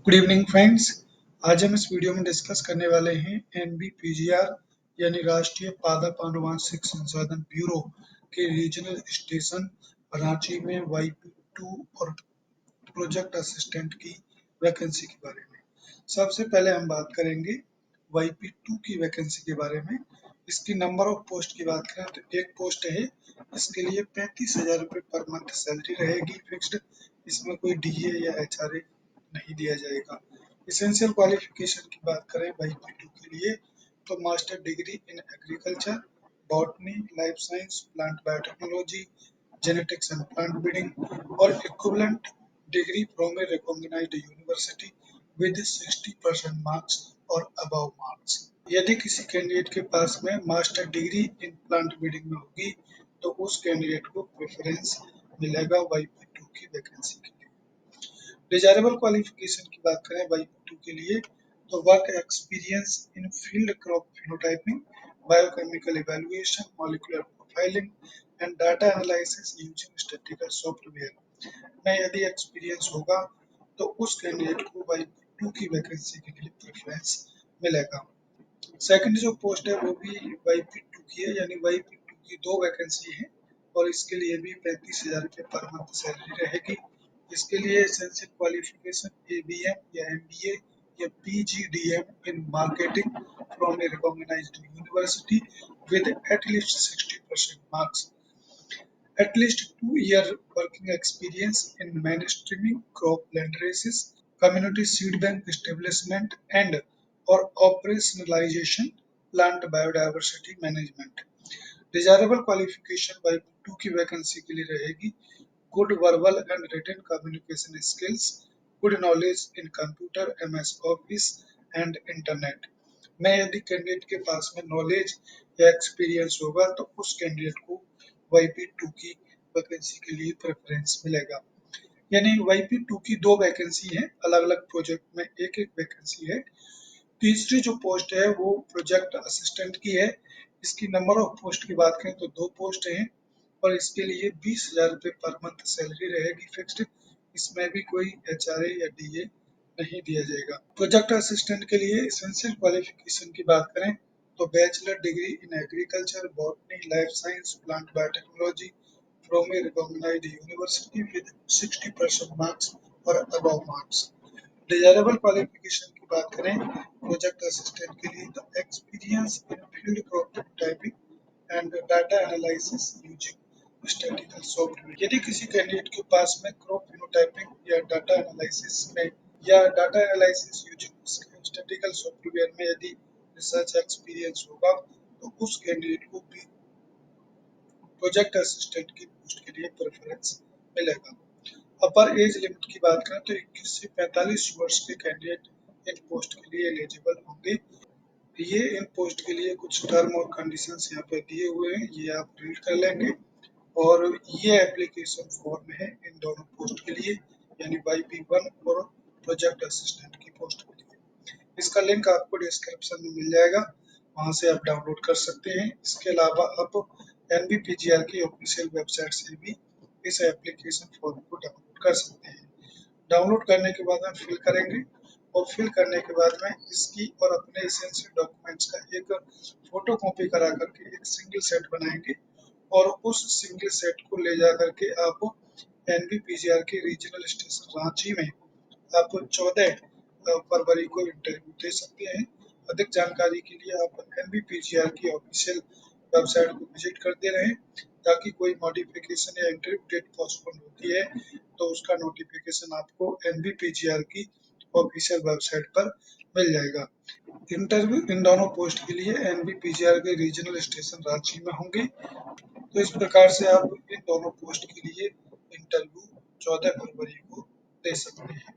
Good evening friends. आज हम इस वीडियो में डिस्कस करने वाले हैं एनबीपीजीआर यानी राष्ट्रीय पादप आनुवांशिक संसाधन ब्यूरो के रीजनल स्टेशन रांची में वाईपी2 और प्रोजेक्ट असिस्टेंट की वैकेंसी के बारे में। सबसे पहले हम बात करेंगे वाईपी2 की वैकेंसी के बारे में। इसकी नंबर ऑफ पोस्ट की बात करें तो एक पोस्ट है, इसके लिए 35,000 रुपये पर मंथ सैलरी रहेगी फिक्स्ड। इसमें कोई डीए या एचआरए नहीं दिया जाएगा। एसेंशियल क्वालिफिकेशन की बात करें वाईपी2 के लिए तो master degree in agriculture, botany, life science, plant biotechnology, genetics and plant breeding और equivalent degree from a recognised university with 60% marks और अबव मार्क्स। यदि किसी कैंडिडेट के पास में master degree in plant breeding में होगी तो उस कैंडिडेट को प्रेफरेंस मिलेगा वाईपी2 की वैकेंसी के लिए। डिजायरेबल क्वालिफिकेशन की बात करें वाईपी2 के लिए तो work experience in field crop phenotyping, biochemical evaluation, molecular profiling and data analysis using statistical software में यदि एक्सपीरियंस होगा तो उस कैंडिडेट को वाईपी2 की वैकेंसी के लिए प्रेफरेंस मिलेगा। सेकंड जो पोस्ट है वो भी वाईपी2 की है, यानी वाईपी2 की दो वैकेंसी है और इसके लिए भी 35,000 रुपये पर मंथ सैलरी रहेगी। इसके लिए एसेंशियल क्वालिफिकेशन एबीएम या एमबीए या PGDM in marketing from a recognised university with at least 60% marks, at least 2 year working experience in mainstreaming crop landraces, community seed bank establishment and or operationalization, plant biodiversity management। Desirable qualification वाईपी2 की vacancy के लिए रहेगी good verbal and written communication skills, good knowledge in computer, MS Office and internet में यदि candidate के पास में नॉलेज या एक्सपीरियंस होगा तो उस कैंडिडेट को वाईपी2 की वैकेंसी के लिए प्रेफरेंस मिलेगा। यानी वाईपी2 की दो वैकेंसी है, अलग अलग प्रोजेक्ट में एक एक वैकेंसी है। तीसरी जो पोस्ट है वो प्रोजेक्ट असिस्टेंट की है। इसकी नंबर ऑफ पोस्ट की बात करें तो दो पोस्ट हैं और इसके लिए 20,000 रुपये पर मंथ सैलरी रहेगी फिक्स्ड। इसमें भी कोई एचआरए या डीए नहीं दिया जाएगा। प्रोजेक्ट असिस्टेंट के लिए एसेंशियल क्वालिफिकेशन की बात करें तो bachelor degree in agriculture, botany, life science, plant biotechnology from a recognised university with 60% marks और अबव मार्क्स। डिजायरेबल क्वालिफिकेशन की बात करें प्रोजेक्ट असिस्टेंट के लिए तो experience in field crop typing and data analysis using statistical software. यदि किसी candidate के पास में क्रॉप फिनोटाइपिंग या डाटा एनालिसिस में या data analysis using statistical software में यदि रिसर्च एक्सपीरियंस होगा तो उस कैंडिडेट को भी प्रोजेक्ट असिस्टेंट की पोस्ट के लिए प्रेफरेंस मिलेगा। अपर एज लिमिट की बात करें तो 21 से 45 वर्ष के कैंडिडेट इन पोस्ट के लिए एलिजिबल होंगे। ये इन पोस्ट के लिए कुछ टर्म और कंडीशंस यहाँ पे दिए हुए हैं, ये आप रीड कर लेंगे। और ये एप्लीकेशन फॉर्म है इन दोनों पोस्ट के लिए, यानी वाईपी1 और प्रोजेक्ट असिस्टेंट की पोस्ट के लिए। इसका लिंक आपको डिस्क्रिप्शन में मिल जाएगा, वहां से आप डाउनलोड कर सकते हैं। इसके अलावा आप एनबीपीजीआर की ऑफिशियल वेबसाइट से भी इस एप्लीकेशन फॉर्म को डाउनलोड कर सकते हैं। डाउनलोड करने के बाद हम फिल करेंगे और फिल करने के बाद में इसकी और अपने एसेंशियल डॉक्यूमेंट्स का एक फोटो कॉपी करा करके एक सिंगल सेट बनाएंगे और उस सिंगल सेट को ले जा करके आप एनबीपीजीआर के रीजनल स्टेशन रांची में आप 14 फरवरी को इंटरव्यू दे सकते हैं। अधिक जानकारी के लिए आप एनबीपीजीआर की ऑफिशियल वेबसाइट को विजिट करते रहें, ताकि कोई मॉडिफिकेशन या इंटरव्यू डेट पोस्टपोन होती है तो उसका नोटिफिकेशन आपको एनबीपीजीआर की ऑफिशियल वेबसाइट पर मिल जाएगा। इंटरव्यू इन दोनों पोस्ट के लिए एनबीपीजीआर के रीजनल स्टेशन रांची में होंगे। तो इस प्रकार से आप इन दोनों पोस्ट के लिए इंटरव्यू 14 फरवरी को दे सकते हैं।